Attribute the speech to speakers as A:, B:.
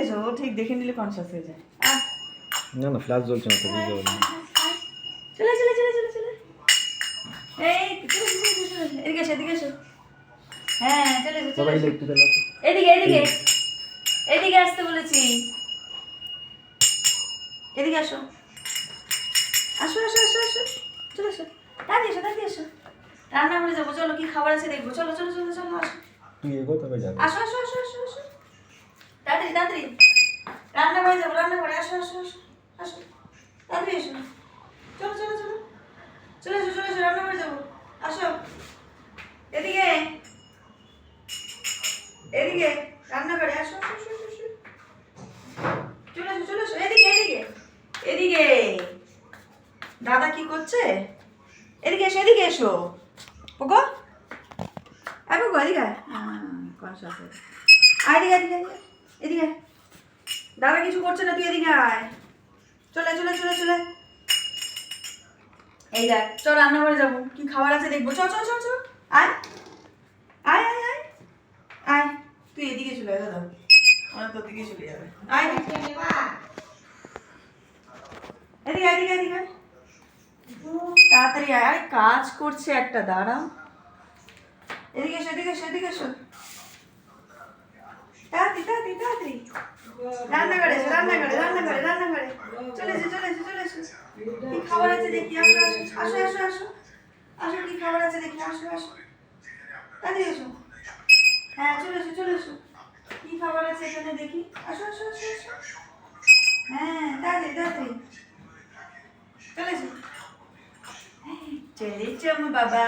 A: এসো, ও ঠিক দেখে নিলে কনসাস হয়ে যায়।
B: না না, ফ্ল্যাশ জ্বলছে না তো, বুঝতে পারলাম।
A: চলে চলে চলে চলে চলে, এই চলে চলে চলে চলে, এদিকে এসো এদিকে এসো। হ্যাঁ চলে এসো চলে
B: সবাই
A: এসো।
B: একটু চালাও তো।
A: এদিকে এদিকে এদিকে আসতে বলেছি, এদিকে আসো, আসো আসো আসো আসো, চলে এসো, দাঁড়িয়ে এসো দাঁড়িয়ে এসো। রান্না করে যাবো, চলো কি খাবার আছে দেখবো, চলো চলো চলো চলো আসো
B: তুই এগো তবে যাবে।
A: আসো আসো আসো আসো আসো, তাড়াতাড়ি তাড়াতাড়ি রান্না করে যাবো, রান্না করে আসো আসো আসো আসো, তাড়াতাড়ি এসো, চলো চলো চলো চলে এসো চলে এসো, রান্না করে যাবো, আসো এদিকে এদিকে, রান্না করে আসো আসো আসো আসো, আসো। চলে এসো এদিকে এদিকে এদিকে, দাদা কি করছে, এদিকে এসো এদিকে এসো, পোকো আয় পোকো এদিকে আয়, কনসাস আয়, এদিকে এদিকে এদিকে এদিকে, দাদা কিছু করছে না, তুই এদিকে আয়, চলে চলে চলে চলে, এই দেখ চল রান্না করে যাবো, কি খাবার আছে দেখবো, চল চল চল চল, আয় আয় আয় আয় আয়, তুই এদিকে চলে আয়, দাদা ওরা তোর দিকে চলে যাবে, আয় এদিকে এদিকে এদিকে, তাড়াতাড়ি আয়, আরে কাজ করছে একটা, দাঁড়া, এদিকে এসো এদিকে এসো এদিকে এসো, তাড়াতাড়ি তাড়াতাড়ি তাড়াতাড়ি, রান্না করে এসো রান্না করে রান্না করে রান্না করে, চলে এসো চলে এসো চলে এসো, কি খাবার আছে দেখি, আসো আসো আসো আসো আসো আসো, কি খাবার আছে দেখি, আসো আসো, তাড়াতাড়ি এসো, হ্যাঁ চলে এসো চলে এসো, কি খাবার আছে এখানে দেখি, আসো আসো আসো আসো, হ্যাঁ তাড়াতাড়ি তাড়াতাড়ি, চলে এসো, চলে এসো আমার বাবা।